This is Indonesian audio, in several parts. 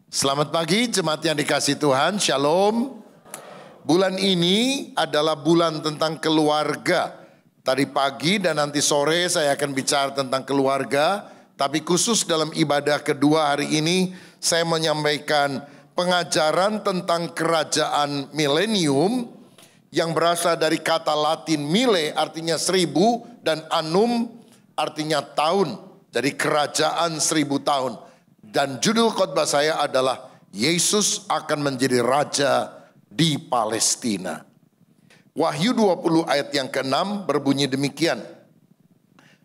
Selamat pagi jemaat yang dikasihi Tuhan, Shalom. Bulan ini adalah bulan tentang keluarga. Tadi pagi dan nanti sore saya akan bicara tentang keluarga. Tapi khusus dalam ibadah kedua hari ini saya menyampaikan pengajaran tentang kerajaan milenium yang berasal dari kata Latin mille artinya 1000 dan annum artinya tahun. Jadi kerajaan 1000 tahun. Dan judul khotbah saya adalah Yesus akan menjadi raja di Palestina. Wahyu 20 ayat yang ke-6 berbunyi demikian.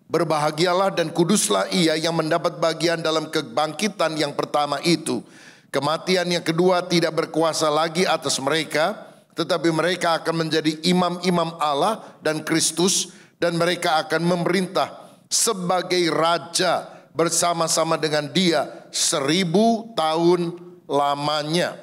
Berbahagialah dan kuduslah ia yang mendapat bagian dalam kebangkitan yang pertama itu. Kematian yang kedua tidak berkuasa lagi atas mereka, tetapi mereka akan menjadi imam-imam Allah dan Kristus, dan mereka akan memerintah sebagai raja bersama-sama dengan dia 1000 tahun lamanya.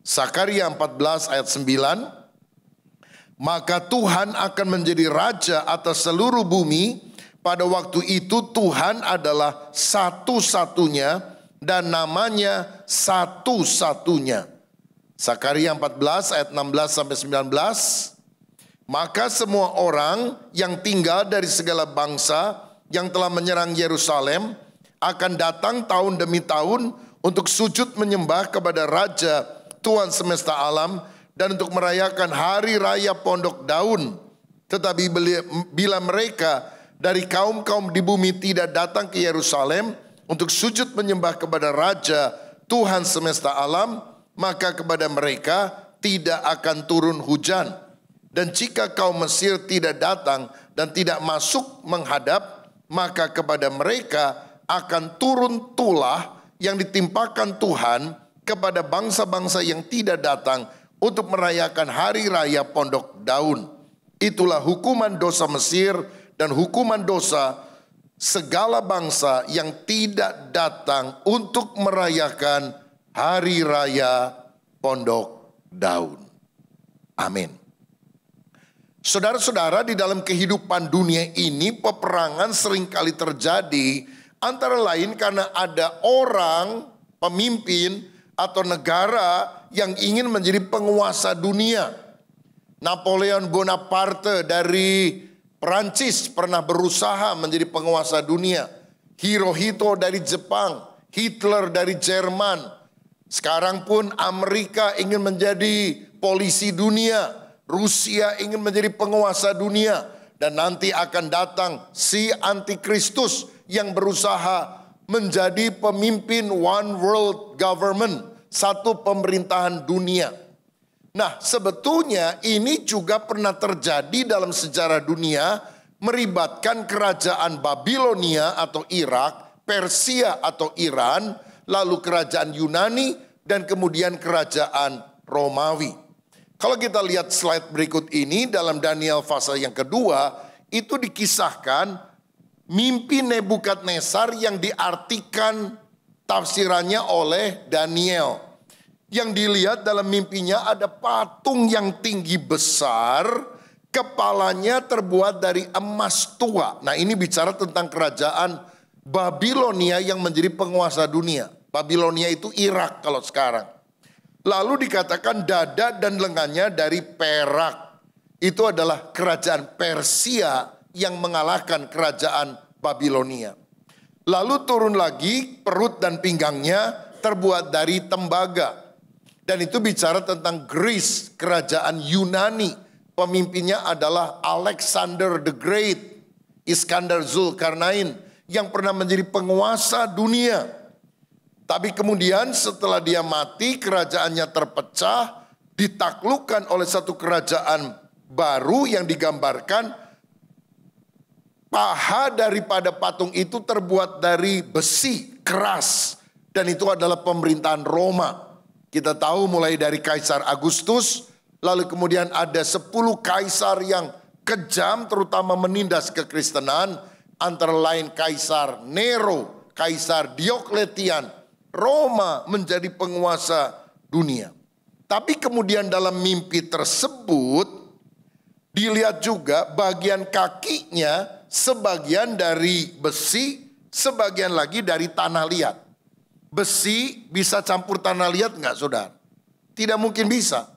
Sakaria 14 ayat 9. Maka Tuhan akan menjadi raja atas seluruh bumi. Pada waktu itu Tuhan adalah satu-satunya dan namanya satu-satunya. Sakaria 14 ayat 16 sampai 19. Maka semua orang yang tinggal dari segala bangsa yang telah menyerang Yerusalem akan datang tahun demi tahun untuk sujud menyembah kepada Raja Tuhan semesta alam dan untuk merayakan hari raya Pondok Daun. Tetapi bila mereka dari kaum-kaum di bumi tidak datang ke Yerusalem untuk sujud menyembah kepada Raja Tuhan semesta alam, maka kepada mereka tidak akan turun hujan. Dan jika kaum Mesir tidak datang dan tidak masuk menghadap, maka kepada mereka akan turun tulah yang ditimpakan Tuhan kepada bangsa-bangsa yang tidak datang untuk merayakan hari raya Pondok Daun. Itulah hukuman dosa Mesir dan hukuman dosa segala bangsa yang tidak datang untuk merayakan hari raya Pondok Daun. Amin. Saudara-saudara, di dalam kehidupan dunia ini peperangan seringkali terjadi antara lain karena ada orang, pemimpin atau negara yang ingin menjadi penguasa dunia. Napoleon Bonaparte dari Perancis pernah berusaha menjadi penguasa dunia. Hirohito dari Jepang, Hitler dari Jerman. Sekarang pun Amerika ingin menjadi polisi dunia. Rusia ingin menjadi penguasa dunia. Dan nanti akan datang si antikristus yang berusaha menjadi pemimpin one world government. Satu pemerintahan dunia. Nah, sebetulnya ini juga pernah terjadi dalam sejarah dunia. Meribatkan kerajaan Babilonia atau Irak, Persia atau Iran, lalu kerajaan Yunani, dan kemudian kerajaan Romawi. Kalau kita lihat slide berikut ini dalam Daniel pasal yang kedua, itu dikisahkan mimpi Nebukadnezar yang diartikan tafsirannya oleh Daniel. Yang dilihat dalam mimpinya ada patung yang tinggi besar, kepalanya terbuat dari emas tua. Nah, ini bicara tentang kerajaan Babilonia yang menjadi penguasa dunia. Babilonia itu Irak kalau sekarang. Lalu dikatakan dada dan lengannya dari perak. Itu adalah kerajaan Persia yang mengalahkan kerajaan Babilonia. Lalu turun lagi perut dan pinggangnya terbuat dari tembaga. Dan itu bicara tentang Greece, kerajaan Yunani. Pemimpinnya adalah Alexander the Great, Iskandar Zulkarnain yang pernah menjadi penguasa dunia. Tapi kemudian setelah dia mati, kerajaannya terpecah, ditaklukkan oleh satu kerajaan baru yang digambarkan paha daripada patung itu terbuat dari besi keras. Dan itu adalah pemerintahan Roma. Kita tahu mulai dari Kaisar Agustus, lalu kemudian ada 10 kaisar yang kejam terutama menindas kekristenan. Antara lain Kaisar Nero, Kaisar Diokletian. Roma menjadi penguasa dunia. Tapi kemudian dalam mimpi tersebut dilihat juga bagian kakinya sebagian dari besi, sebagian lagi dari tanah liat. Besi bisa campur tanah liat nggak saudara? Tidak mungkin bisa.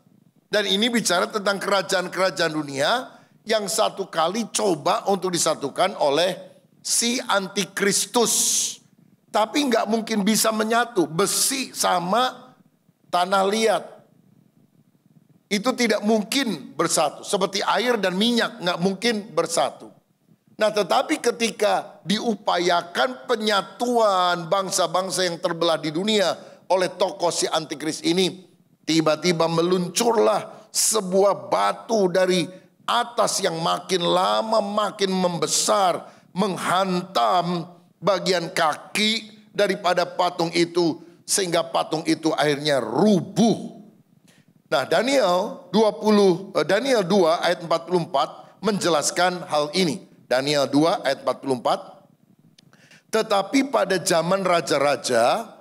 Dan ini bicara tentang kerajaan-kerajaan dunia yang satu kali coba untuk disatukan oleh si antikristus. Tapi nggak mungkin bisa menyatu besi sama tanah liat. Itu tidak mungkin bersatu. Seperti air dan minyak nggak mungkin bersatu. Nah tetapi ketika diupayakan penyatuan bangsa-bangsa yang terbelah di dunia oleh tokoh si antikris ini, tiba-tiba meluncurlah sebuah batu dari atas yang makin lama makin membesar, menghantam bagian kaki daripada patung itu, sehingga patung itu akhirnya rubuh. Nah Daniel 2 ayat 44 menjelaskan hal ini. Daniel 2 ayat 44. Tetapi pada zaman raja-raja,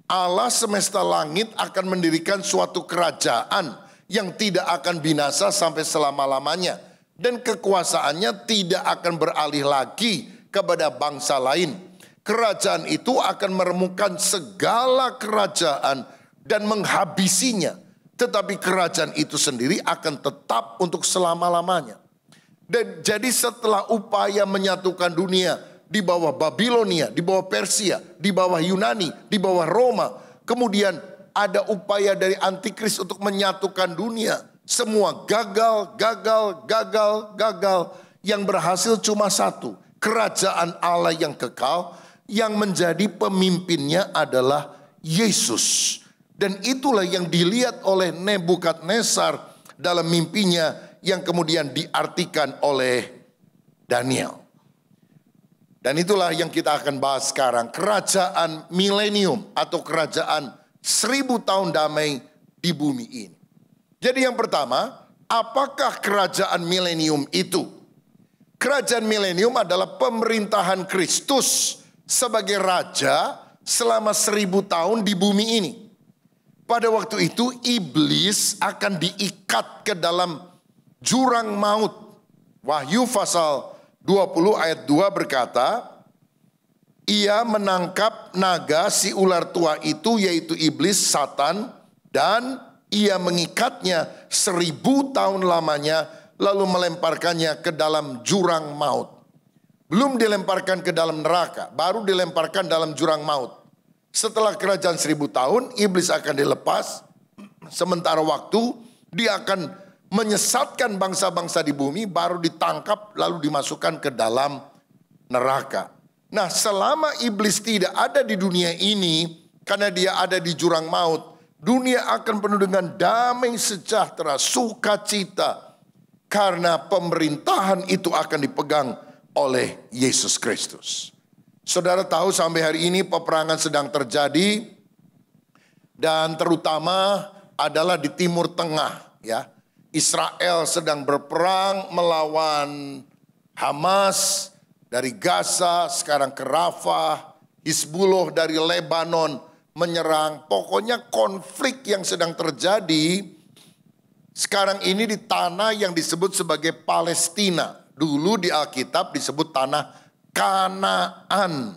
Allah semesta langit akan mendirikan suatu kerajaan yang tidak akan binasa sampai selama-lamanya. Dan kekuasaannya tidak akan beralih lagi kepada bangsa lain. Kerajaan itu akan meremukkan segala kerajaan dan menghabisinya. Tetapi kerajaan itu sendiri akan tetap untuk selama-lamanya. Dan jadi setelah upaya menyatukan dunia di bawah Babilonia, di bawah Persia, di bawah Yunani, di bawah Roma. Kemudian ada upaya dari antikris untuk menyatukan dunia. Semua gagal. Yang berhasil cuma satu. Kerajaan Allah yang kekal, yang menjadi pemimpinnya adalah Yesus. Dan itulah yang dilihat oleh Nebukadnezar dalam mimpinya, yang kemudian diartikan oleh Daniel. Dan itulah yang kita akan bahas sekarang. Kerajaan milenium atau kerajaan 1000 tahun damai di bumi ini. Jadi yang pertama, apakah kerajaan milenium itu? Kerajaan milenium adalah pemerintahan Kristus sebagai raja selama 1000 tahun di bumi ini. Pada waktu itu iblis akan diikat ke dalam jurang maut. Wahyu pasal 20 ayat 2 berkata, ia menangkap naga si ular tua itu, yaitu iblis Satan, dan ia mengikatnya 1000 tahun lamanya, lalu melemparkannya ke dalam jurang maut. Belum dilemparkan ke dalam neraka, baru dilemparkan dalam jurang maut. Setelah kerajaan 1000 tahun, iblis akan dilepas. Sementara waktu dia akan menyesatkan bangsa-bangsa di bumi, baru ditangkap lalu dimasukkan ke dalam neraka. Nah selama iblis tidak ada di dunia ini, karena dia ada di jurang maut, dunia akan penuh dengan damai sejahtera, sukacita. Karena pemerintahan itu akan dipegang oleh Yesus Kristus. Saudara tahu sampai hari ini peperangan sedang terjadi, dan terutama adalah di Timur Tengah, ya. Israel sedang berperang melawan Hamas dari Gaza, sekarang ke Rafah, Hizbullah dari Lebanon menyerang. Pokoknya konflik yang sedang terjadi sekarang ini di tanah yang disebut sebagai Palestina. Dulu di Alkitab disebut tanah Kanaan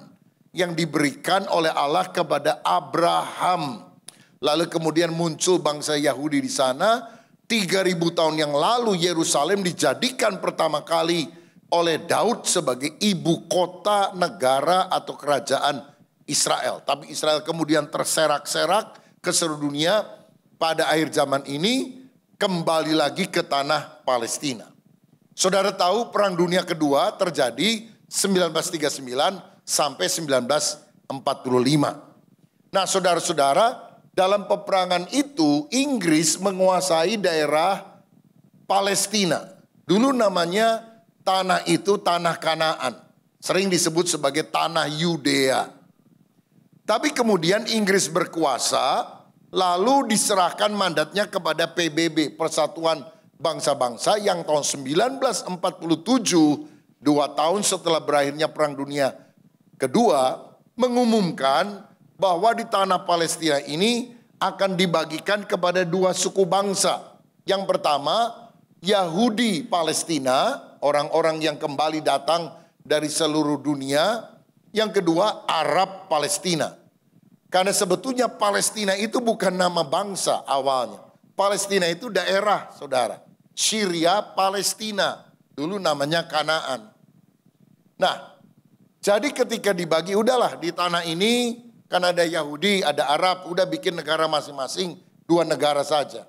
yang diberikan oleh Allah kepada Abraham. Lalu kemudian muncul bangsa Yahudi di sana. 3000 tahun yang lalu Yerusalem dijadikan pertama kali oleh Daud sebagai ibu kota negara atau kerajaan Israel. Tapi Israel kemudian terserak-serak ke seluruh dunia. Pada akhir zaman ini kembali lagi ke tanah Palestina. Saudara tahu Perang Dunia Kedua terjadi 1939 sampai 1945. Nah saudara-saudara, dalam peperangan itu Inggris menguasai daerah Palestina. Dulu namanya tanah itu tanah Kanaan. Sering disebut sebagai tanah Yudea. Tapi kemudian Inggris berkuasa, lalu diserahkan mandatnya kepada PBB, Persatuan Bangsa-Bangsa, yang tahun 1947, 2 tahun setelah berakhirnya Perang Dunia Kedua, mengumumkan bahwa di tanah Palestina ini akan dibagikan kepada 2 suku bangsa. Yang pertama, Yahudi Palestina, orang-orang yang kembali datang dari seluruh dunia. Yang kedua, Arab Palestina. Karena sebetulnya Palestina itu bukan nama bangsa awalnya. Palestina itu daerah, saudara. Syria, Palestina. Dulu namanya Kanaan. Nah, jadi ketika dibagi, udahlah di tanah ini kan ada Yahudi, ada Arab, udah bikin negara masing-masing, 2 negara saja.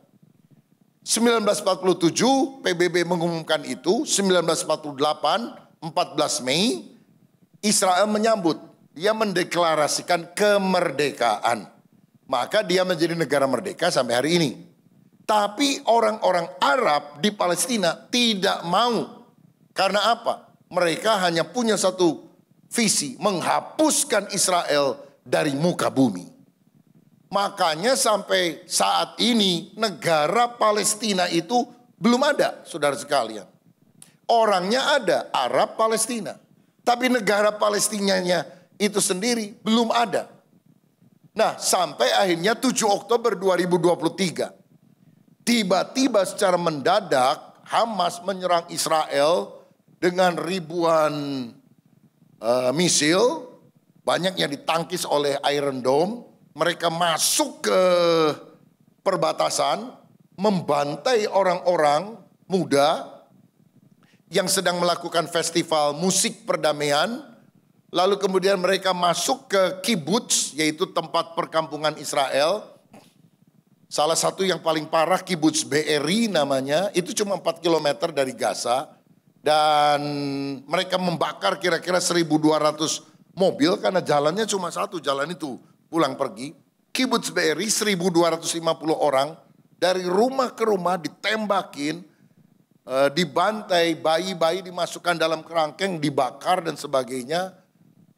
1947 PBB mengumumkan itu, 1948, 14 Mei, Israel menyambut. Dia mendeklarasikan kemerdekaan. Maka dia menjadi negara merdeka sampai hari ini. Tapi orang-orang Arab di Palestina tidak mau. Karena apa? Mereka hanya punya satu visi, menghapuskan Israel dari muka bumi. Makanya sampai saat ini negara Palestina itu belum ada, saudara sekalian. Orangnya ada, Arab Palestina. Tapi negara Palestinanya itu sendiri belum ada. Nah, sampai akhirnya 7 Oktober 2023. Tiba-tiba secara mendadak Hamas menyerang Israel dengan ribuan misil. Banyak yang ditangkis oleh Iron Dome. Mereka masuk ke perbatasan, membantai orang-orang muda yang sedang melakukan festival musik perdamaian. Lalu kemudian mereka masuk ke kibbutz, yaitu tempat perkampungan Israel. Salah satu yang paling parah kibbutz Be'eri namanya, itu cuma 4 km dari Gaza. Dan mereka membakar kira-kira 1.200 mobil karena jalannya cuma satu, jalan itu pulang pergi. Kibbutz Be'eri 1.250 orang dari rumah ke rumah ditembakin, dibantai, bayi-bayi dimasukkan dalam kerangkeng, dibakar dan sebagainya.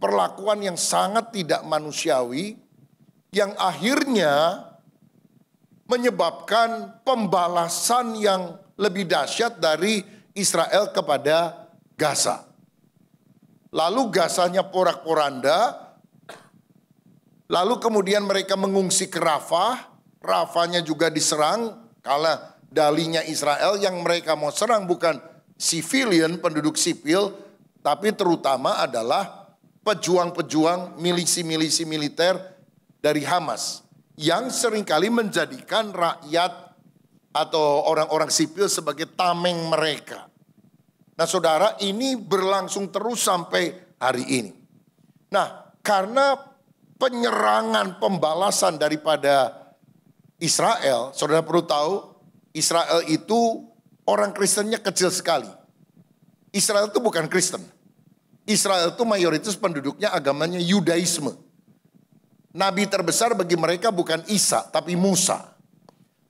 Perlakuan yang sangat tidak manusiawi yang akhirnya menyebabkan pembalasan yang lebih dahsyat dari Israel kepada Gaza. Lalu Gazanya porak-poranda, lalu kemudian mereka mengungsi ke Rafah, Rafahnya juga diserang, karena dalinya Israel yang mereka mau serang bukan civilian, penduduk sipil, tapi terutama adalah pejuang-pejuang milisi-milisi militer dari Hamas yang seringkali menjadikan rakyat atau orang-orang sipil sebagai tameng mereka. Nah, saudara, ini berlangsung terus sampai hari ini. Nah, karena penyerangan pembalasan daripada Israel, saudara perlu tahu, Israel itu orang Kristennya kecil sekali. Israel itu bukan Kristen. Israel itu mayoritas penduduknya agamanya Yudaisme. Nabi terbesar bagi mereka bukan Isa, tapi Musa.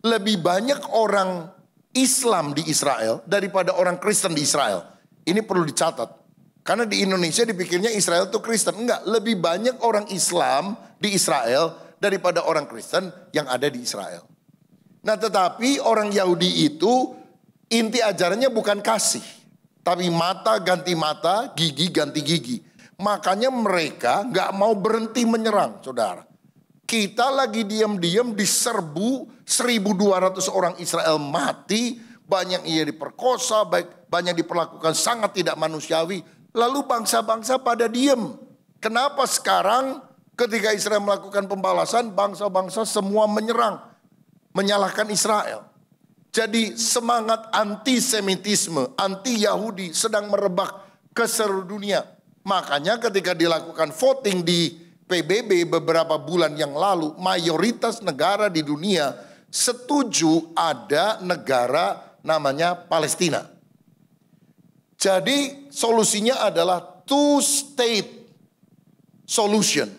Lebih banyak orang Islam di Israel daripada orang Kristen di Israel. Ini perlu dicatat. Karena di Indonesia dipikirnya Israel itu Kristen. Enggak, lebih banyak orang Islam di Israel daripada orang Kristen yang ada di Israel. Nah, tetapi orang Yahudi itu inti ajarannya bukan kasih. Tapi mata ganti mata, gigi ganti gigi. Makanya mereka gak mau berhenti menyerang, saudara. Kita lagi diam-diam diserbu 1.200 orang Israel mati. Banyak ia diperkosa, banyak diperlakukan sangat tidak manusiawi. Lalu bangsa-bangsa pada diam. Kenapa sekarang ketika Israel melakukan pembalasan, bangsa-bangsa semua menyerang, menyalahkan Israel. Jadi semangat antisemitisme, anti-Yahudi sedang merebak ke seluruh dunia. Makanya ketika dilakukan voting di PBB beberapa bulan yang lalu, mayoritas negara di dunia setuju ada negara namanya Palestina. Jadi solusinya adalah two-state solution.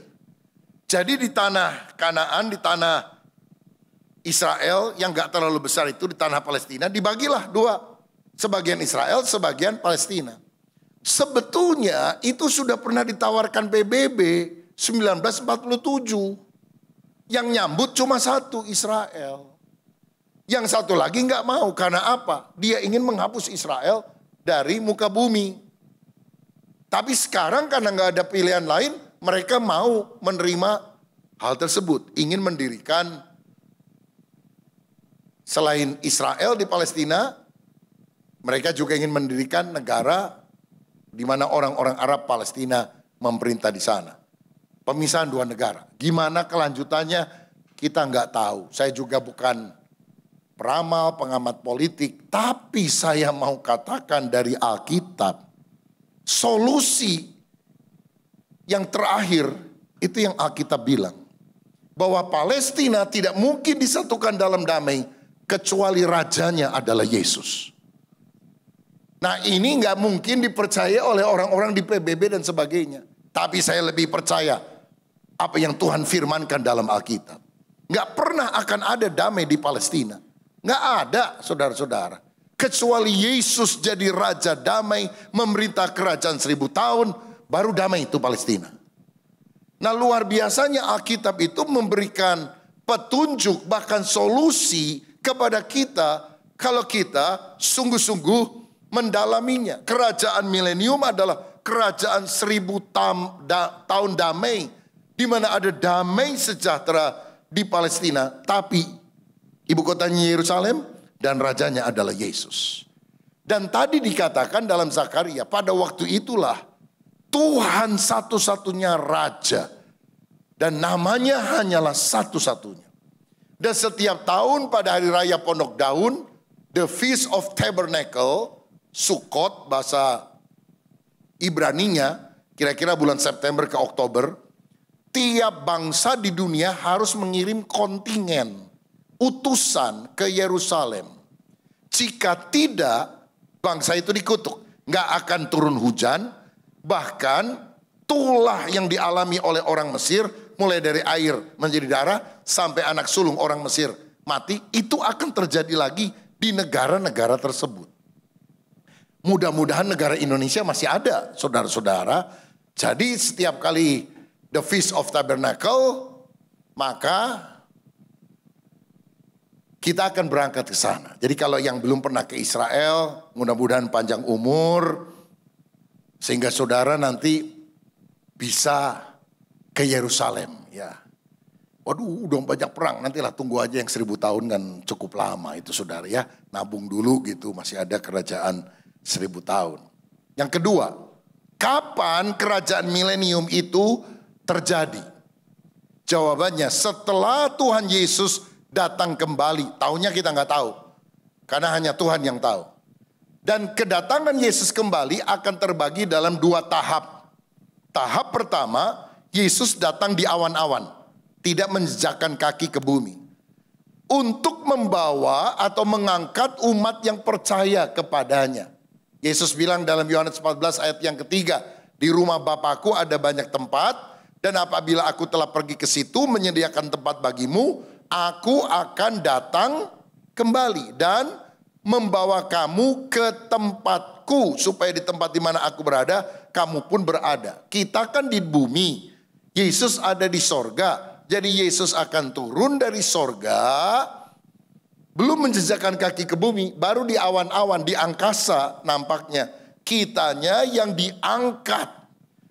Jadi di tanah Kanaan, di tanah Israel yang gak terlalu besar itu, di tanah Palestina dibagilah 2. Sebagian Israel, sebagian Palestina. Sebetulnya itu sudah pernah ditawarkan PBB 1947. Yang nyambut cuma 1, Israel. Yang satu lagi gak mau, karena apa? Dia ingin menghapus Israel dari muka bumi. Tapi sekarang karena gak ada pilihan lain, mereka mau menerima hal tersebut. Ingin mendirikan selain Israel di Palestina, mereka juga ingin mendirikan negara di mana orang-orang Arab Palestina memerintah di sana. Pemisahan dua negara. Gimana kelanjutannya kita nggak tahu. Saya juga bukan peramal, pengamat politik. Tapi saya mau katakan dari Alkitab, solusi yang terakhir itu yang Alkitab bilang. Bahwa Palestina tidak mungkin disatukan dalam damai kecuali rajanya adalah Yesus. Nah ini nggak mungkin dipercaya oleh orang-orang di PBB dan sebagainya. Tapi saya lebih percaya apa yang Tuhan firmankan dalam Alkitab. Nggak pernah akan ada damai di Palestina. Nggak ada saudara-saudara. Kecuali Yesus jadi raja damai, memerintah kerajaan 1000 tahun, baru damai itu Palestina. Nah luar biasanya Alkitab itu memberikan petunjuk bahkan solusi kepada kita kalau kita sungguh-sungguh mendalaminya. Kerajaan milenium adalah kerajaan 1000 tahun damai, di mana ada damai sejahtera di Palestina, tapi ibu kotanya Yerusalem dan rajanya adalah Yesus. Dan tadi dikatakan dalam Zakaria, pada waktu itulah Tuhan satu-satunya raja dan namanya hanyalah satu-satunya. Dan setiap tahun pada hari raya Pondok Daun, the Feast of Tabernacle, Sukkot bahasa Ibraninya, kira-kira bulan September ke Oktober, tiap bangsa di dunia harus mengirim kontingen, utusan ke Yerusalem. Jika tidak, bangsa itu dikutuk. Nggak akan turun hujan, bahkan tulah yang dialami oleh orang Mesir, mulai dari air menjadi darah, sampai anak sulung orang Mesir mati, itu akan terjadi lagi di negara-negara tersebut. Mudah-mudahan negara Indonesia masih ada, saudara-saudara. Jadi setiap kali the Feast of Tabernacle, maka kita akan berangkat ke sana. Jadi kalau yang belum pernah ke Israel, mudah-mudahan panjang umur, sehingga saudara nanti bisa ke Yerusalem. Ya, waduh udah banyak perang, nantilah tunggu aja yang 1000 tahun kan cukup lama itu saudara ya. Nabung dulu gitu, masih ada kerajaan 1000 tahun. Yang kedua, kapan kerajaan milenium itu terjadi? Jawabannya setelah Tuhan Yesus datang kembali. Tahunnya kita nggak tahu, karena hanya Tuhan yang tahu. Dan kedatangan Yesus kembali akan terbagi dalam 2 tahap. Tahap pertama, Yesus datang di awan-awan, tidak menjejakkan kaki ke bumi, untuk membawa atau mengangkat umat yang percaya kepadanya. Yesus bilang dalam Yohanes 14 ayat yang ketiga, di rumah Bapakku ada banyak tempat, dan apabila aku telah pergi ke situ menyediakan tempat bagimu, aku akan datang kembali dan membawa kamu ke tempatku, supaya di tempat di mana aku berada, kamu pun berada. Kita kan di bumi, Yesus ada di sorga. Jadi Yesus akan turun dari sorga, belum menjejakkan kaki ke bumi, baru di awan-awan, di angkasa nampaknya. Kitanya yang diangkat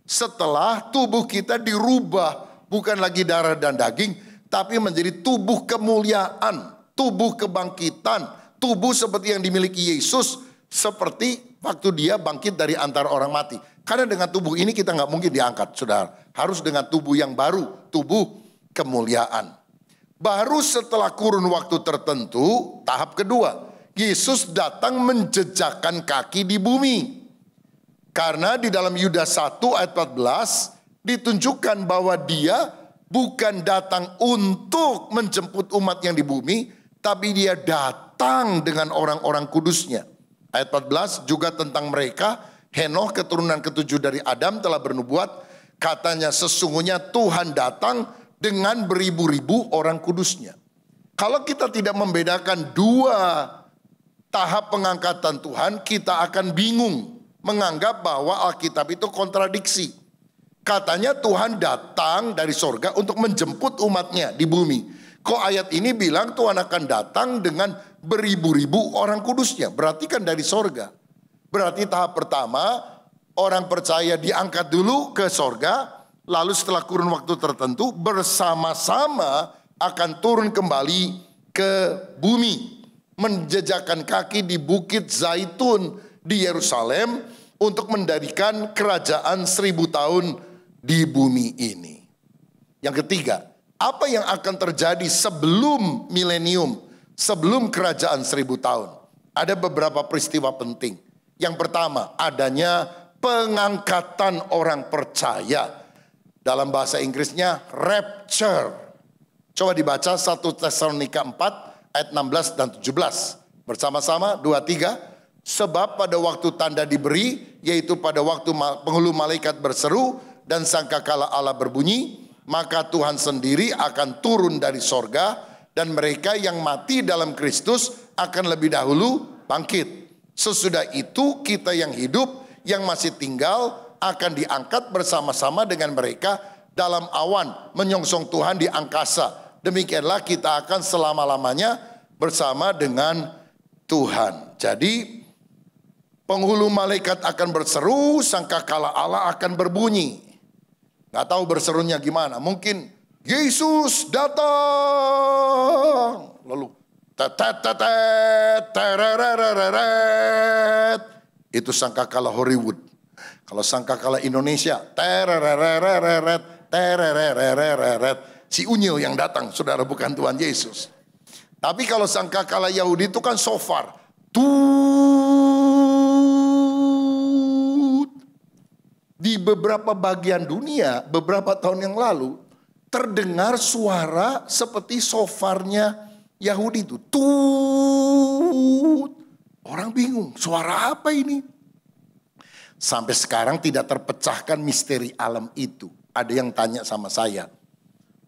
setelah tubuh kita dirubah, bukan lagi darah dan daging, tapi menjadi tubuh kemuliaan, tubuh kebangkitan, tubuh seperti yang dimiliki Yesus, seperti waktu dia bangkit dari antara orang mati. Karena dengan tubuh ini kita nggak mungkin diangkat, saudara. Harus dengan tubuh yang baru, tubuh kemuliaan. Baru setelah kurun waktu tertentu, tahap kedua, Yesus datang menjejakkan kaki di bumi. Karena di dalam Yudas 1 ayat 14 ditunjukkan bahwa dia bukan datang untuk menjemput umat yang di bumi, tapi dia datang dengan orang-orang kudusnya. Ayat 14 juga tentang mereka, Henokh keturunan ke-7 dari Adam telah bernubuat, katanya sesungguhnya Tuhan datang dengan beribu-ribu orang kudusnya. Kalau kita tidak membedakan 2 tahap pengangkatan Tuhan, kita akan bingung menganggap bahwa Alkitab itu kontradiksi. Katanya Tuhan datang dari sorga untuk menjemput umatnya di bumi. Kok ayat ini bilang Tuhan akan datang dengan beribu-ribu orang kudusnya? Berarti kan dari sorga. Berarti tahap pertama, orang percaya diangkat dulu ke sorga, lalu setelah kurun waktu tertentu bersama-sama akan turun kembali ke bumi, menjejakkan kaki di Bukit Zaitun di Yerusalem untuk mendirikan kerajaan 1000 tahun di bumi ini. Yang ketiga, apa yang akan terjadi sebelum milenium, sebelum kerajaan 1000 tahun? Ada beberapa peristiwa penting. Yang pertama, adanya pengangkatan orang percaya. Dalam bahasa Inggrisnya rapture. Coba dibaca 1 Tesalonika 4 ayat 16 dan 17. Bersama-sama 2-3. Sebab pada waktu tanda diberi, yaitu pada waktu penghulu malaikat berseru dan sangkakala Allah berbunyi, maka Tuhan sendiri akan turun dari sorga dan mereka yang mati dalam Kristus akan lebih dahulu bangkit. Sesudah itu kita yang hidup, yang masih tinggal akan diangkat bersama-sama dengan mereka dalam awan menyongsong Tuhan di angkasa. Demikianlah kita akan selama-lamanya bersama dengan Tuhan. Jadi penghulu malaikat akan berseru, sangkakala Allah akan berbunyi. Gak tahu berserunya gimana. Mungkin Yesus datang. Lalu itu sangkakala Hollywood. Kalau sangkakala Indonesia, si Unyil yang datang, saudara, bukan Tuhan Yesus. Tapi kalau sangkakala Yahudi itu kan shofar. Di beberapa bagian dunia, beberapa tahun yang lalu, terdengar suara seperti shofarnya Yahudi itu. Tut. Orang bingung, suara apa ini? Sampai sekarang tidak terpecahkan misteri alam itu. Ada yang tanya sama saya,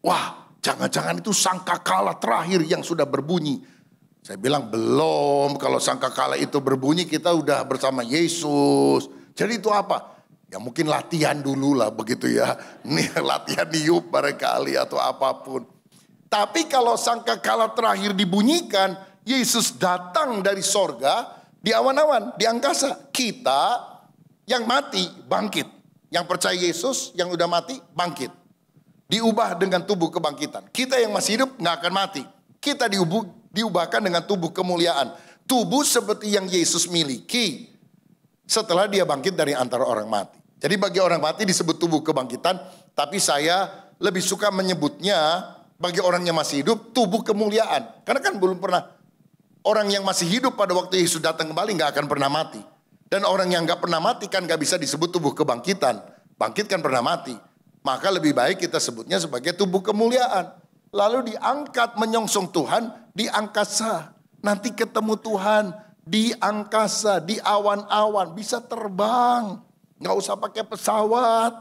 wah, jangan-jangan itu sangkakala terakhir yang sudah berbunyi. Saya bilang belum, kalau sangkakala itu berbunyi kita udah bersama Yesus. Jadi itu apa? Ya mungkin latihan dulu lah begitu ya. Nih latihan niup barangkali atau apapun. Tapi kalau sangkakala terakhir dibunyikan, Yesus datang dari sorga di awan-awan, di angkasa. Kita yang mati bangkit. Yang percaya Yesus yang udah mati bangkit. Diubah dengan tubuh kebangkitan. Kita yang masih hidup gak akan mati. Kita diubahkan dengan tubuh kemuliaan. Tubuh seperti yang Yesus miliki setelah dia bangkit dari antara orang mati. Jadi bagi orang mati disebut tubuh kebangkitan. Tapi saya lebih suka menyebutnya bagi orang yang masih hidup tubuh kemuliaan. Karena kan belum pernah. Orang yang masih hidup pada waktu Yesus datang kembali gak akan pernah mati. Dan orang yang gak pernah mati kan gak bisa disebut tubuh kebangkitan. Bangkit kan pernah mati. Maka lebih baik kita sebutnya sebagai tubuh kemuliaan. Lalu diangkat menyongsong Tuhan di angkasa. Nanti ketemu Tuhan di angkasa, di awan-awan. Bisa terbang. Gak usah pakai pesawat.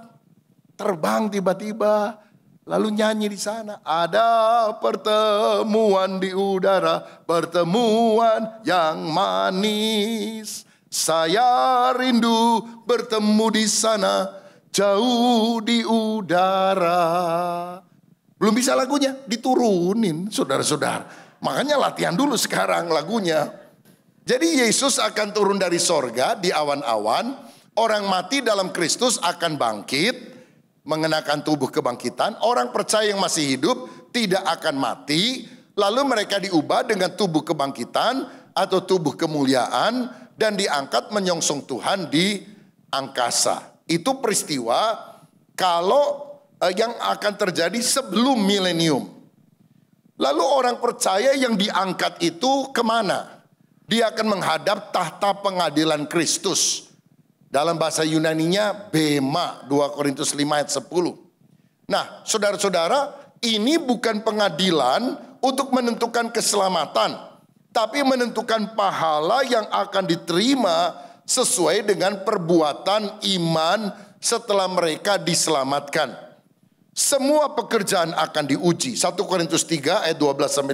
Terbang tiba-tiba. Lalu nyanyi di sana. Ada pertemuan di udara. Pertemuan yang manis. Saya rindu bertemu di sana. Jauh di udara. Belum bisa lagunya, diturunin saudara-saudara. Makanya latihan dulu sekarang lagunya. Jadi Yesus akan turun dari sorga di awan-awan. Orang mati dalam Kristus akan bangkit. Mengenakan tubuh kebangkitan. Orang percaya yang masih hidup tidak akan mati. Lalu mereka diubah dengan tubuh kebangkitan atau tubuh kemuliaan. Dan diangkat menyongsong Tuhan di angkasa. Itu peristiwa kalau yang akan terjadi sebelum milenium. Lalu orang percaya yang diangkat itu kemana? Dia akan menghadap tahta pengadilan Kristus. Dalam bahasa Yunaninya bema, 2 Korintus 5 ayat 10. Nah saudara-saudara, ini bukan pengadilan untuk menentukan keselamatan. Tapi menentukan pahala yang akan diterima sesuai dengan perbuatan iman setelah mereka diselamatkan. Semua pekerjaan akan diuji. 1 Korintus 3 ayat 12-15.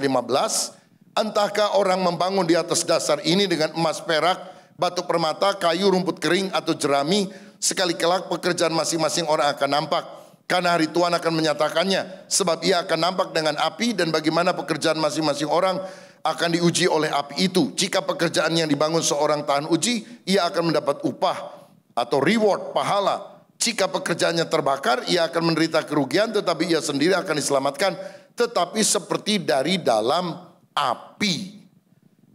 Entahkah orang membangun di atas dasar ini dengan emas, perak, batu permata, kayu, rumput kering atau jerami. Sekali kelak pekerjaan masing-masing orang akan nampak. Karena hari Tuhan akan menyatakannya. Sebab ia akan nampak dengan api dan bagaimana pekerjaan masing-masing orang akan diuji oleh api itu. Jika pekerjaan yang dibangun seorang tahan uji, ia akan mendapat upah atau reward, pahala. Jika pekerjaannya terbakar, ia akan menderita kerugian, tetapi ia sendiri akan diselamatkan, tetapi seperti dari dalam api.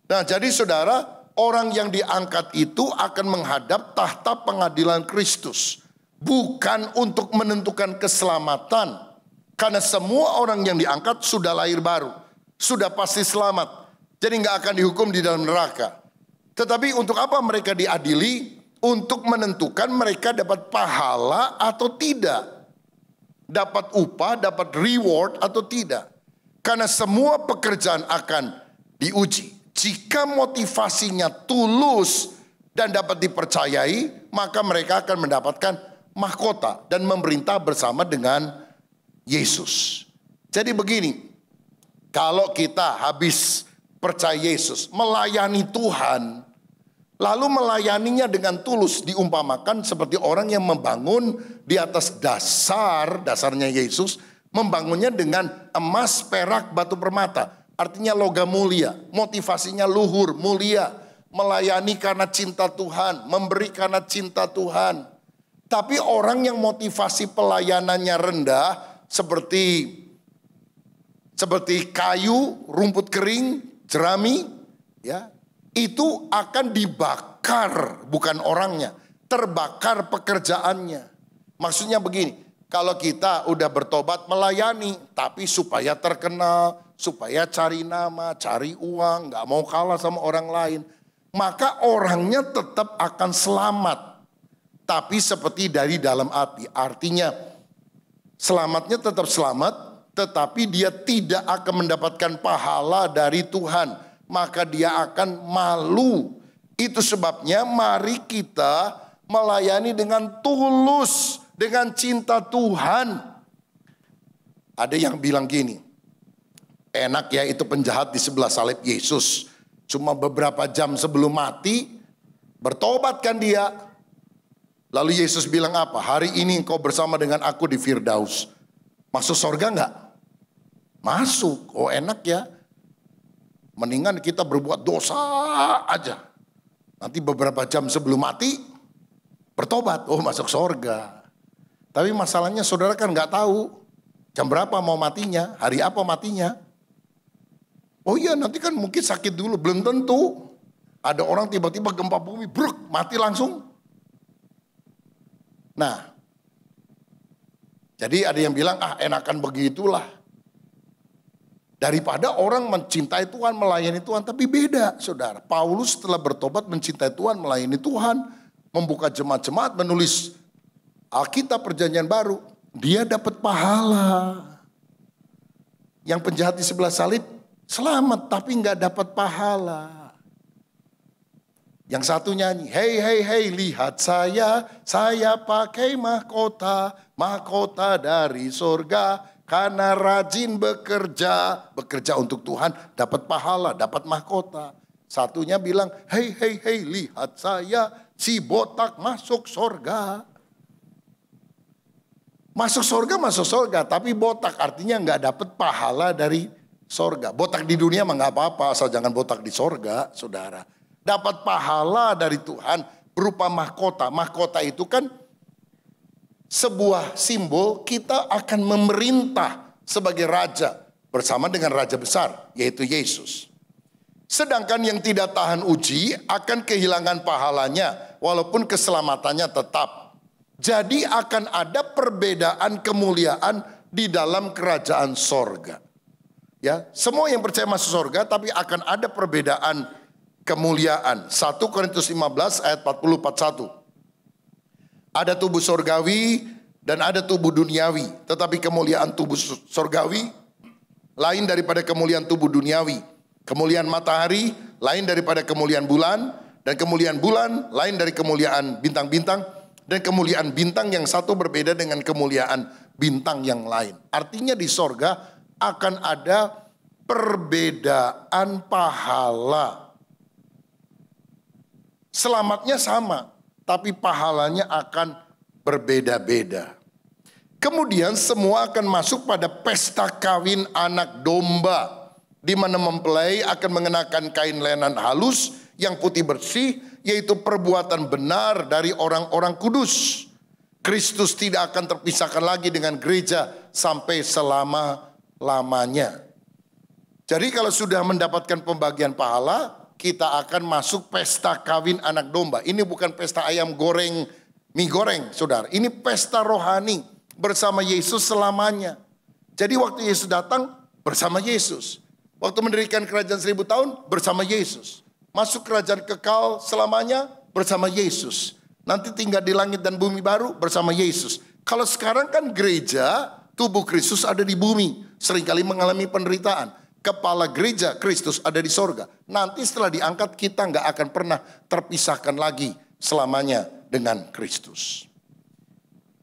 Nah, jadi saudara, orang yang diangkat itu akan menghadap tahta pengadilan Kristus. Bukan untuk menentukan keselamatan, Karena semua orang yang diangkat sudah lahir baru. Sudah pasti selamat. Jadi nggak akan dihukum di dalam neraka. Tetapi untuk apa mereka diadili? Untuk menentukan mereka dapat pahala atau tidak. Dapat upah, dapat reward atau tidak. Karena semua pekerjaan akan diuji. Jika motivasinya tulus dan dapat dipercayai, maka mereka akan mendapatkan mahkota dan memerintah bersama dengan Yesus. Jadi begini, kalau kita habis percaya Yesus, melayani Tuhan, lalu melayaninya dengan tulus, diumpamakan seperti orang yang membangun di atas dasarnya Yesus, membangunnya dengan emas, perak, batu permata. Artinya logam mulia, motivasinya luhur, mulia, melayani karena cinta Tuhan, memberi karena cinta Tuhan. Tapi orang yang motivasi pelayanannya rendah, seperti kayu, rumput kering, jerami, ya, itu akan dibakar, bukan orangnya, terbakar pekerjaannya. Maksudnya begini, kalau kita udah bertobat melayani, tapi supaya terkenal, supaya cari nama, cari uang, nggak mau kalah sama orang lain, maka orangnya tetap akan selamat. Tapi seperti dari dalam hati, artinya selamatnya tetap selamat, tetapi dia tidak akan mendapatkan pahala dari Tuhan. Maka dia akan malu. Itu sebabnya mari kita melayani dengan tulus, dengan cinta Tuhan. Ada yang bilang gini, enak ya itu penjahat di sebelah salib Yesus. Cuma beberapa jam sebelum mati, bertobatkan dia. Lalu Yesus bilang apa? Hari ini engkau bersama dengan aku di Firdaus. Masuk surga enggak? Masuk. Oh enak ya. Mendingan kita berbuat dosa aja. Nanti beberapa jam sebelum mati, bertobat. Oh masuk surga. Tapi masalahnya saudara kan nggak tahu. Jam berapa mau matinya, hari apa matinya. Oh iya nanti kan mungkin sakit dulu, belum tentu. Ada orang tiba-tiba gempa bumi, bruk, mati langsung. Nah, jadi ada yang bilang, enakan begitulah. Daripada orang mencintai Tuhan, melayani Tuhan. Tapi beda saudara. Paulus setelah bertobat mencintai Tuhan, melayani Tuhan. Membuka jemaat-jemaat, menulis Alkitab perjanjian baru. Dia dapat pahala. Yang penjahat di sebelah salib selamat tapi nggak dapat pahala. Yang satu nyanyi, hey lihat saya pakai mahkota dari surga. Karena rajin bekerja untuk Tuhan, dapat pahala, dapat mahkota. Satunya bilang, hey lihat saya, si botak masuk surga. Masuk surga, tapi botak artinya nggak dapat pahala dari surga. Botak di dunia mah nggak apa-apa, asal jangan botak di surga, saudara. Dapat pahala dari Tuhan berupa mahkota. Mahkota itu kan sebuah simbol kita akan memerintah sebagai raja bersama dengan raja besar, yaitu Yesus. Sedangkan yang tidak tahan uji akan kehilangan pahalanya walaupun keselamatannya tetap. Jadi akan ada perbedaan kemuliaan di dalam kerajaan sorga. Ya, semua yang percaya masuk sorga tapi akan ada perbedaan kemuliaan. 1 Korintus 15 ayat 40-41. Ada tubuh sorgawi dan ada tubuh duniawi. Tetapi kemuliaan tubuh sorgawi lain daripada kemuliaan tubuh duniawi. Kemuliaan matahari lain daripada kemuliaan bulan. Dan kemuliaan bulan lain dari kemuliaan bintang-bintang. Dan kemuliaan bintang yang satu berbeda dengan kemuliaan bintang yang lain. Artinya di sorga akan ada perbedaan pahala. Selamatnya sama. Tapi pahalanya akan berbeda-beda. Kemudian semua akan masuk pada pesta kawin anak domba. Di mana mempelai akan mengenakan kain lenan halus yang putih bersih. Yaitu perbuatan benar dari orang-orang kudus. Kristus tidak akan terpisahkan lagi dengan gereja sampai selama-lamanya. Jadi kalau sudah mendapatkan pembagian pahala, kita akan masuk pesta kawin anak domba. Ini bukan pesta ayam goreng, mie goreng, saudara. Ini pesta rohani bersama Yesus selamanya. Jadi waktu Yesus datang bersama Yesus. Waktu mendirikan kerajaan 1000 tahun bersama Yesus. Masuk kerajaan kekal selamanya bersama Yesus. Nanti tinggal di langit dan bumi baru bersama Yesus. Kalau sekarang kan gereja, tubuh Kristus ada di bumi. Seringkali mengalami penderitaan. Kepala gereja Kristus ada di sorga. Nanti setelah diangkat kita nggak akan pernah terpisahkan lagi selamanya dengan Kristus.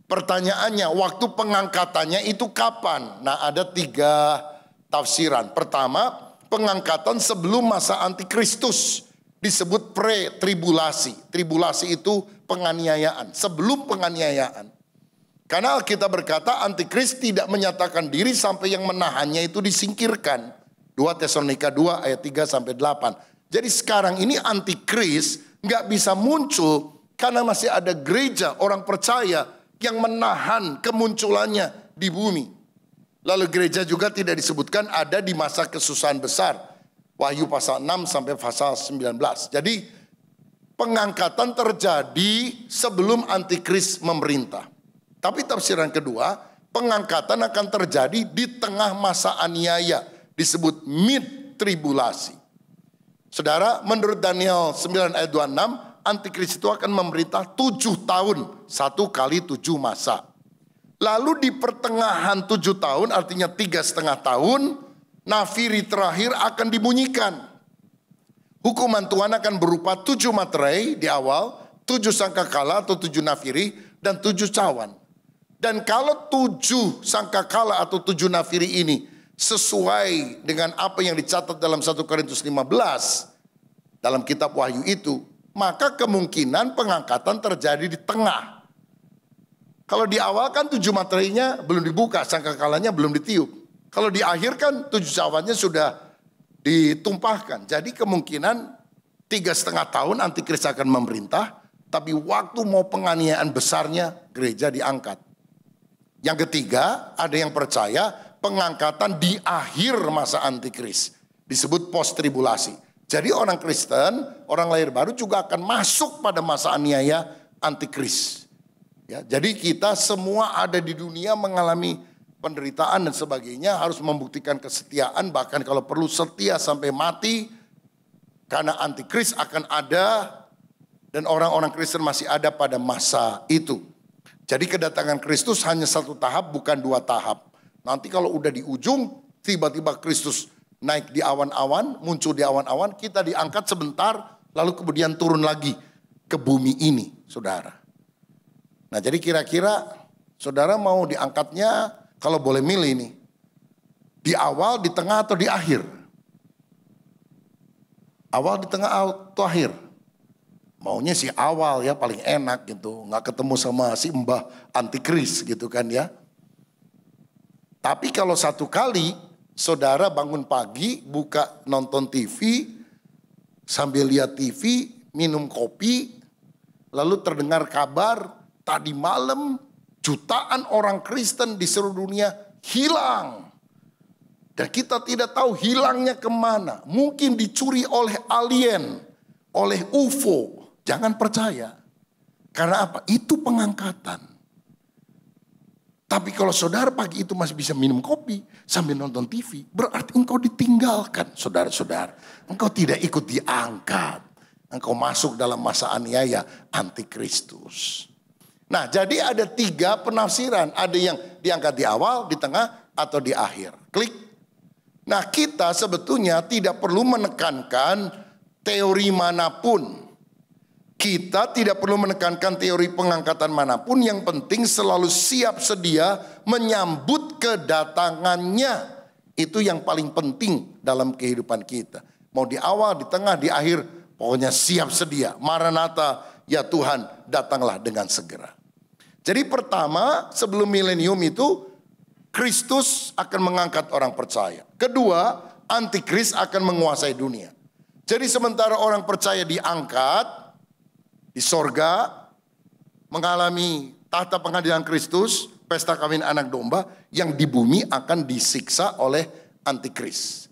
Pertanyaannya, waktu pengangkatannya itu kapan? Nah, ada 3 tafsiran. Pertama, pengangkatan sebelum masa antikristus. Disebut pre-tribulasi. Tribulasi itu penganiayaan. Sebelum penganiayaan. Karena Alkitab berkata antikris tidak menyatakan diri sampai yang menahannya itu disingkirkan. 2 Tesalonika 2 ayat 3 sampai 8. Jadi sekarang ini antikris nggak bisa muncul karena masih ada gereja orang percaya yang menahan kemunculannya di bumi. Lalu gereja juga tidak disebutkan ada di masa kesusahan besar. Wahyu pasal 6 sampai pasal 19. Jadi pengangkatan terjadi sebelum antikris memerintah. Tapi tafsiran kedua, pengangkatan akan terjadi di tengah masa aniaya. Disebut mid tribulasi. Saudara, menurut Daniel 9 ayat 26, antikris itu akan memerintah 7 tahun. 1 kali 7 masa. Lalu di pertengahan 7 tahun, artinya 3,5 tahun, nafiri terakhir akan dibunyikan. Hukuman Tuhan akan berupa 7 materai di awal, 7 sangkakala atau 7 nafiri, dan 7 cawan. Dan kalau 7 sangkakala atau 7 nafiri ini sesuai dengan apa yang dicatat dalam 1 Korintus 15, dalam kitab Wahyu itu, maka kemungkinan pengangkatan terjadi di tengah. Kalau di awal kan 7 materinya belum dibuka, sangkakalanya belum ditiup. Kalau di akhir kan 7 cawannya sudah ditumpahkan. Jadi kemungkinan 3,5 tahun antikris akan memerintah, tapi waktu mau penganiayaan besarnya gereja diangkat. Yang ketiga, ada yang percaya pengangkatan di akhir masa antikris. Disebut post tribulasi. Jadi orang Kristen, orang lahir baru juga akan masuk pada masa aniaya antikris. Ya, jadi kita semua ada di dunia mengalami penderitaan dan sebagainya, harus membuktikan kesetiaan, bahkan kalau perlu setia sampai mati, karena antikris akan ada dan orang-orang Kristen masih ada pada masa itu. Jadi kedatangan Kristus hanya 1 tahap, bukan 2 tahap. Nanti kalau udah di ujung, tiba-tiba Kristus naik di awan-awan, muncul di awan-awan, kita diangkat sebentar, lalu kemudian turun lagi ke bumi ini, saudara. Nah, jadi kira-kira saudara mau diangkatnya kalau boleh milih nih, di awal, di tengah, atau di akhir? Awal, di tengah, atau akhir? Maunya sih awal ya, paling enak gitu, nggak ketemu sama si mbah antikris gitu kan ya. Tapi kalau satu kali saudara bangun pagi, buka nonton TV, sambil lihat TV, minum kopi, lalu terdengar kabar, tadi malam jutaan orang Kristen di seluruh dunia hilang. Dan kita tidak tahu hilangnya kemana. Mungkin dicuri oleh alien, oleh UFO. Jangan percaya. Karena apa? Itu pengangkatan. Tapi kalau saudara pagi itu masih bisa minum kopi sambil nonton TV, berarti engkau ditinggalkan, saudara-saudara. Engkau tidak ikut diangkat. Engkau masuk dalam masa aniaya antikristus. Nah, jadi ada 3 penafsiran. Ada yang diangkat di awal, di tengah, atau di akhir. Klik. Nah, kita sebetulnya tidak perlu menekankan teori manapun. Kita tidak perlu menekankan teori pengangkatan manapun, yang penting selalu siap sedia menyambut kedatangannya. Itu yang paling penting dalam kehidupan kita. Mau di awal, di tengah, di akhir, pokoknya siap sedia. Maranatha, ya Tuhan, datanglah dengan segera. Jadi pertama, sebelum milenium itu, Kristus akan mengangkat orang percaya. Kedua, antikris akan menguasai dunia. Jadi sementara orang percaya diangkat di sorga, mengalami tahta pengadilan Kristus, pesta kawin anak domba, yang di bumi akan disiksa oleh antikris.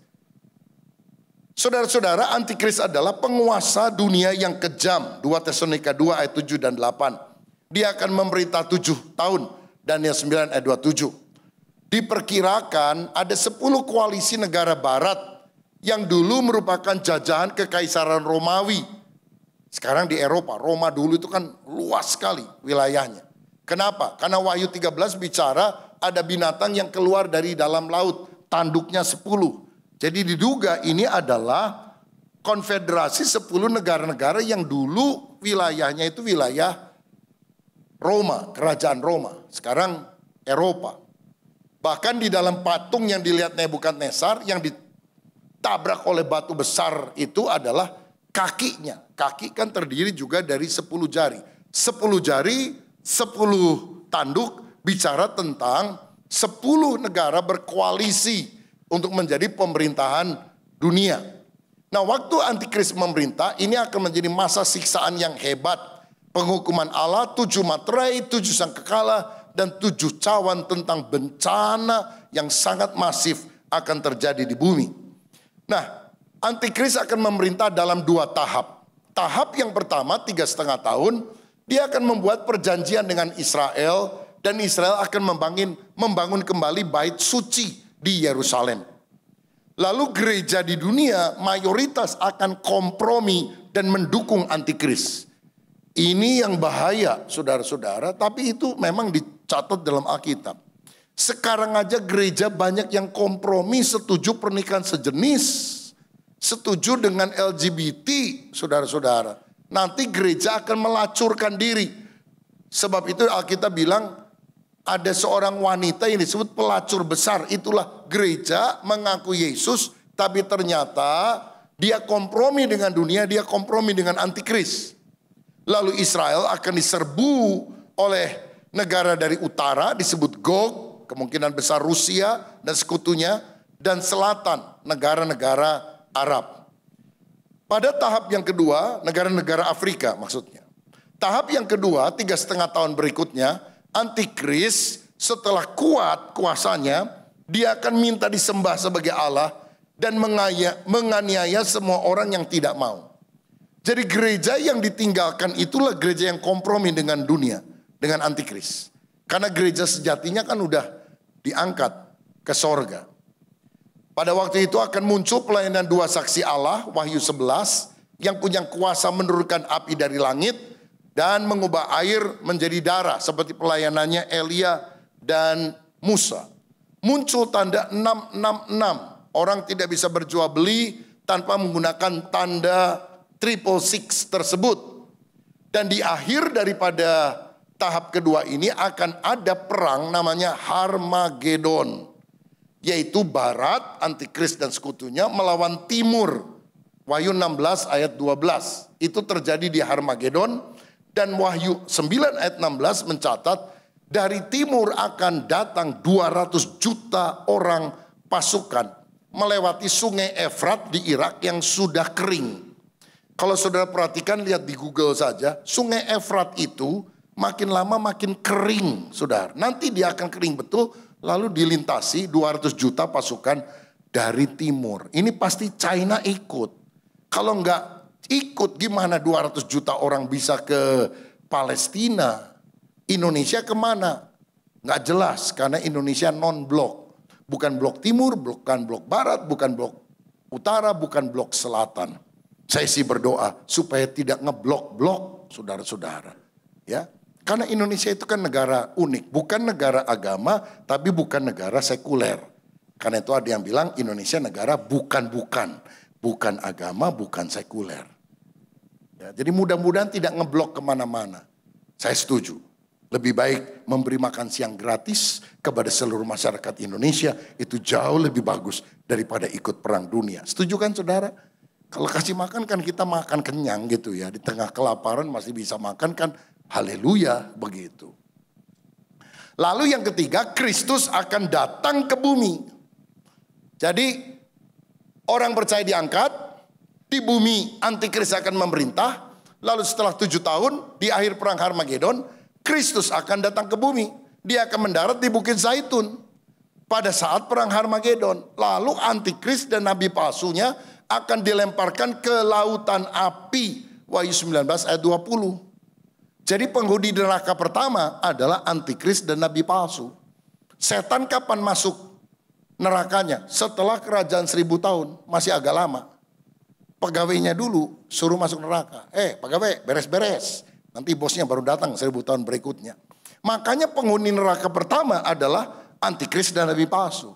Saudara-saudara, antikris adalah penguasa dunia yang kejam. 2 Tesalonika 2 ayat 7 dan 8. Dia akan memerintah 7 tahun. Daniel 9 ayat 27. diperkirakan ada 10 koalisi negara barat yang dulu merupakan jajahan kekaisaran Romawi. Sekarang di Eropa, Roma dulu itu kan luas sekali wilayahnya. Kenapa? Karena Wahyu 13 bicara ada binatang yang keluar dari dalam laut, tanduknya 10. Jadi diduga ini adalah konfederasi 10 negara-negara yang dulu wilayahnya itu wilayah Roma, kerajaan Roma. Sekarang Eropa. Bahkan di dalam patung yang dilihat Nebukadnezar yang ditabrak oleh batu besar itu adalah kakinya. Kaki kan terdiri juga dari 10 jari. 10 jari, 10 tanduk bicara tentang 10 negara berkoalisi untuk menjadi pemerintahan dunia. Nah, waktu antikris memerintah, ini akan menjadi masa siksaan yang hebat. Penghukuman Allah, 7 materai, 7 sangkakala, dan 7 cawan tentang bencana yang sangat masif akan terjadi di bumi. Nah, antikris akan memerintah dalam 2 tahap. Tahap yang pertama 3,5 tahun, dia akan membuat perjanjian dengan Israel, dan Israel akan membangun kembali bait suci di Yerusalem. Lalu gereja di dunia mayoritas akan kompromi dan mendukung antikris. Ini yang bahaya saudara-saudara, tapi itu memang dicatat dalam Alkitab. Sekarang aja gereja banyak yang kompromi, setuju pernikahan sejenis, setuju dengan LGBT saudara-saudara. Nanti gereja akan melacurkan diri. Sebab itu Alkitab bilang, ada seorang wanita yang disebut pelacur besar. Itulah gereja mengaku Yesus, tapi ternyata dia kompromi dengan dunia, dia kompromi dengan antikris. Lalu Israel akan diserbu oleh negara dari utara disebut Gog, kemungkinan besar Rusia dan sekutunya, dan selatan negara-negara Arab. Pada tahap yang kedua, negara-negara Afrika maksudnya. Tahap yang kedua, 3,5 tahun berikutnya, antikris setelah kuat kuasanya, dia akan minta disembah sebagai Allah dan menganiaya semua orang yang tidak mau. Jadi gereja yang ditinggalkan itulah gereja yang kompromi dengan dunia, dengan antikris. Karena gereja sejatinya kan udah diangkat ke sorga. Pada waktu itu akan muncul pelayanan 2 saksi Allah, Wahyu 11, yang punya kuasa menurunkan api dari langit dan mengubah air menjadi darah seperti pelayanannya Elia dan Musa. Muncul tanda 666. Orang tidak bisa berjual beli tanpa menggunakan tanda 666 tersebut. Dan di akhir daripada tahap kedua ini akan ada perang namanya Harmagedon. Yaitu barat, antikris dan sekutunya melawan timur. Wahyu 16 ayat 12. Itu terjadi di Harmagedon. Dan Wahyu 9 ayat 16 mencatat dari timur akan datang 200 juta orang pasukan melewati sungai Efrat di Irak yang sudah kering. Kalau saudara perhatikan, lihat di Google saja, sungai Efrat itu makin lama makin kering, saudara. Nanti dia akan kering betul, lalu dilintasi 200 juta pasukan dari timur. Ini pasti China ikut. Kalau enggak ikut, gimana 200 juta orang bisa ke Palestina? Indonesia kemana? Nggak jelas, karena Indonesia non-blok. Bukan blok timur, bukan blok barat, bukan blok utara, bukan blok selatan. Saya sih berdoa supaya tidak ngeblok-blok saudara-saudara. Ya, karena Indonesia itu kan negara unik. Bukan negara agama, tapi bukan negara sekuler. Karena itu ada yang bilang Indonesia negara bukan-bukan. Bukan agama, bukan sekuler. Ya, jadi mudah-mudahan tidak ngeblok kemana-mana. Saya setuju. Lebih baik memberi makan siang gratis kepada seluruh masyarakat Indonesia. Itu jauh lebih bagus daripada ikut perang dunia. Setuju kan saudara? Kalau kasih makan kan kita makan kenyang gitu ya. Di tengah kelaparan masih bisa makan kan. Haleluya begitu. Lalu yang ketiga, Kristus akan datang ke bumi. Jadi orang percaya diangkat. Di bumi antikris akan memerintah. Lalu setelah 7 tahun di akhir perang Harmagedon, Kristus akan datang ke bumi. Dia akan mendarat di Bukit Zaitun pada saat perang Harmagedon. Lalu antikris dan nabi palsunya akan dilemparkan ke lautan api. Wahyu 19 ayat 20. Jadi penghuni neraka pertama adalah antikris dan nabi palsu. Setan kapan masuk nerakanya? Setelah kerajaan 1000 tahun, masih agak lama. Pegawainya dulu suruh masuk neraka. Pegawai beres-beres. Nanti bosnya baru datang 1000 tahun berikutnya. Makanya penghuni neraka pertama adalah antikris dan nabi palsu.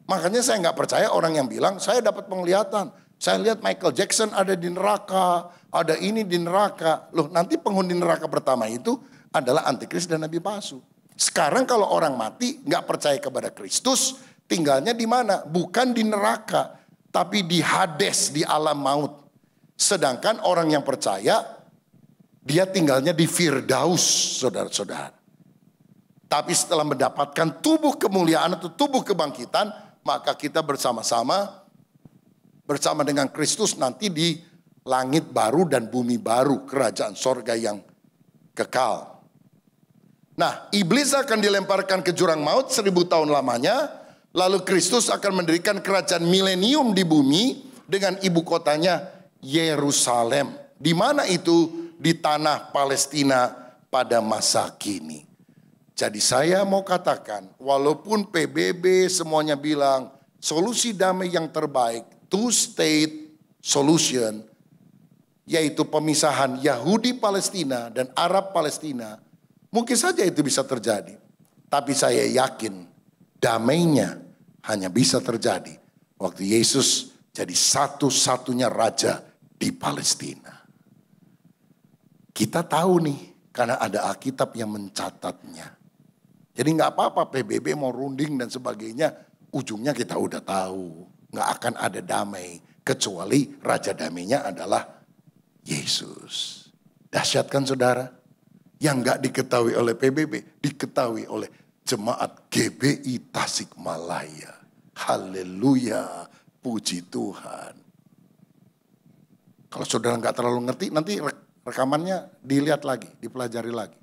Makanya saya nggak percaya orang yang bilang saya dapat penglihatan. Saya lihat Michael Jackson ada di neraka, ada ini di neraka. Loh, nanti penghuni neraka pertama itu adalah antikris dan nabi palsu. Sekarang kalau orang mati nggak percaya kepada Kristus, tinggalnya di mana? Bukan di neraka, tapi di Hades, di alam maut. Sedangkan orang yang percaya, dia tinggalnya di Firdaus, saudara-saudara. Tapi setelah mendapatkan tubuh kemuliaan atau tubuh kebangkitan, maka kita bersama-sama bersama dengan Kristus nanti di langit baru dan bumi baru, kerajaan sorga yang kekal. Nah, iblis akan dilemparkan ke jurang maut 1000 tahun lamanya. Lalu Kristus akan mendirikan kerajaan milenium di bumi dengan ibu kotanya Yerusalem. Di mana itu? Di tanah Palestina pada masa kini. Jadi saya mau katakan, walaupun PBB semuanya bilang solusi damai yang terbaik, two-state solution, yaitu pemisahan Yahudi Palestina dan Arab Palestina, mungkin saja itu bisa terjadi. Tapi saya yakin damainya hanya bisa terjadi waktu Yesus jadi satu-satunya raja di Palestina. Kita tahu nih, karena ada Alkitab yang mencatatnya. Jadi nggak apa-apa PBB mau runding dan sebagainya, ujungnya kita udah tahu. Nggak akan ada damai, kecuali raja damainya adalah Yesus. Dahsyat kan saudara? Yang nggak diketahui oleh PBB, diketahui oleh jemaat GBI Tasikmalaya. Haleluya, puji Tuhan. Kalau saudara nggak terlalu ngerti, nanti rekamannya dilihat lagi, dipelajari lagi.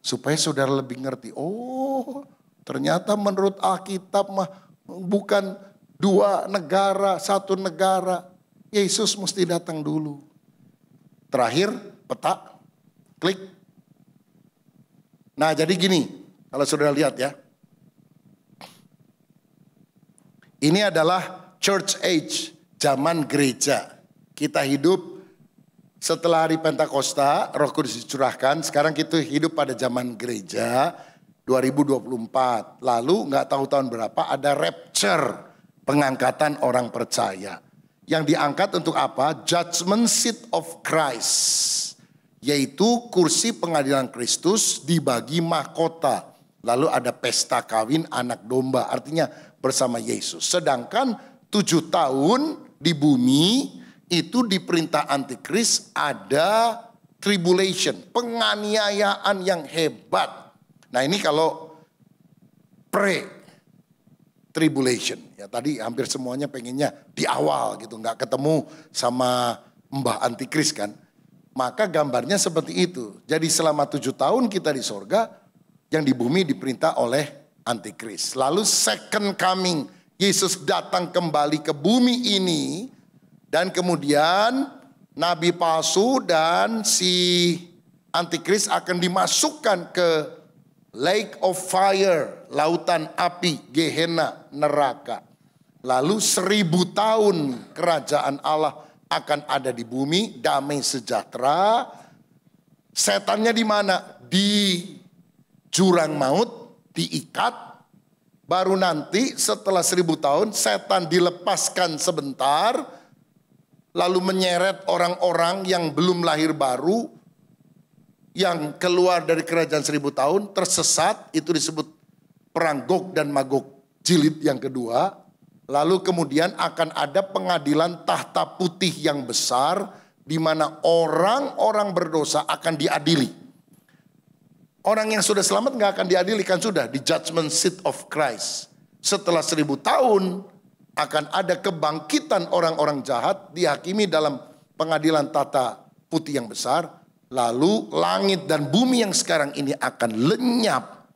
Supaya saudara lebih ngerti, oh ternyata menurut Alkitab mah bukan 2 negara, 1 negara. Yesus mesti datang dulu. Terakhir, peta, klik. Nah jadi gini, kalau saudara lihat ya. Ini adalah church age, zaman gereja. Kita hidup setelah hari Pentakosta, Roh Kudus dicurahkan. Sekarang kita hidup pada zaman gereja 2024. Lalu nggak tahu tahun berapa ada rapture, pengangkatan orang percaya. Yang diangkat untuk apa? Judgment seat of Christ. Yaitu kursi pengadilan Kristus dibagi mahkota. Lalu ada pesta kawin anak domba, artinya bersama Yesus. Sedangkan 7 tahun di bumi, itu di perintah antikris ada tribulation, penganiayaan yang hebat. Nah ini kalau pre-tribulation. Ya tadi hampir semuanya pengennya di awal gitu, nggak ketemu sama mbah antikris kan. Maka gambarnya seperti itu. Jadi selama 7 tahun kita di sorga, yang di bumi diperintah oleh antikris. Lalu second coming, Yesus datang kembali ke bumi ini. Dan kemudian nabi palsu dan si antikris akan dimasukkan ke lake of fire, lautan api, Gehenna, neraka. Lalu 1000 tahun kerajaan Allah akan ada di bumi, damai sejahtera. Setannya di mana? Di jurang maut, diikat. Baru nanti setelah 1000 tahun setan dilepaskan sebentar. Lalu menyeret orang-orang yang belum lahir baru, yang keluar dari kerajaan 1000 tahun, tersesat, itu disebut perang Gog dan Magog jilid yang kedua. Lalu kemudian akan ada pengadilan tahta putih yang besar, di mana orang-orang berdosa akan diadili. Orang yang sudah selamat nggak akan diadili, kan sudah di judgment seat of Christ. Setelah 1000 tahun, akan ada kebangkitan orang-orang jahat dihakimi dalam pengadilan tata putih yang besar. Lalu langit dan bumi yang sekarang ini akan lenyap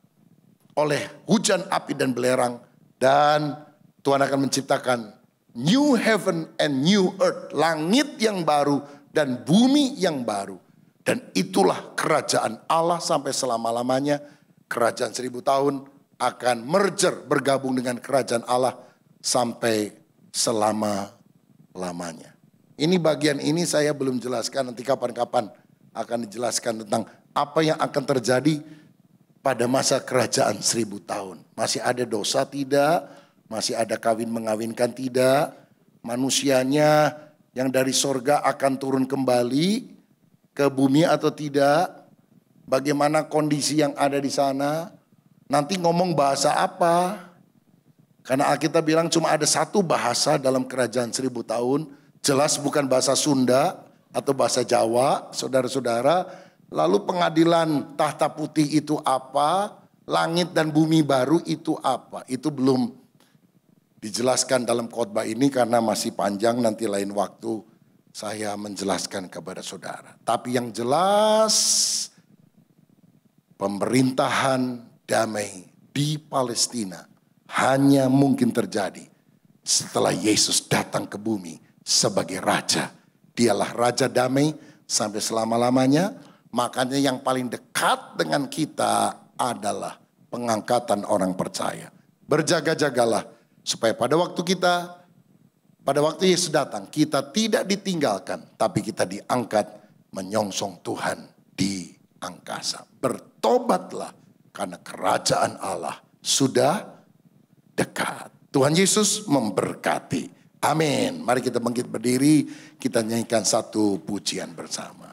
oleh hujan api dan belerang. Dan Tuhan akan menciptakan new heaven and new earth. Langit yang baru dan bumi yang baru. Dan itulah kerajaan Allah sampai selama-lamanya. Kerajaan 1000 tahun akan merger, bergabung dengan kerajaan Allah sampai selama-lamanya. Ini bagian ini saya belum jelaskan, nanti kapan-kapan akan dijelaskan tentang apa yang akan terjadi pada masa kerajaan 1000 tahun. Masih ada dosa tidak? Masih ada kawin mengawinkan tidak? Manusianya yang dari sorga akan turun kembali ke bumi atau tidak? Bagaimana kondisi yang ada di sana? Nanti ngomong bahasa apa? Karena Alkitab bilang cuma ada satu bahasa dalam kerajaan 1000 tahun. Jelas bukan bahasa Sunda atau bahasa Jawa, saudara-saudara. Lalu pengadilan tahta putih itu apa? Langit dan bumi baru itu apa? Itu belum dijelaskan dalam khotbah ini karena masih panjang, nanti lain waktu saya menjelaskan kepada saudara. Tapi yang jelas pemerintahan damai di Palestina hanya mungkin terjadi setelah Yesus datang ke bumi sebagai Raja. Dialah Raja damai sampai selama-lamanya. Makanya yang paling dekat dengan kita adalah pengangkatan orang percaya. Berjaga-jagalah supaya pada waktu Yesus datang, kita tidak ditinggalkan, tapi kita diangkat menyongsong Tuhan di angkasa. Bertobatlah karena kerajaan Allah sudah dekat. Tuhan Yesus memberkati. Amin. Mari kita bangkit berdiri, kita nyanyikan satu pujian bersama.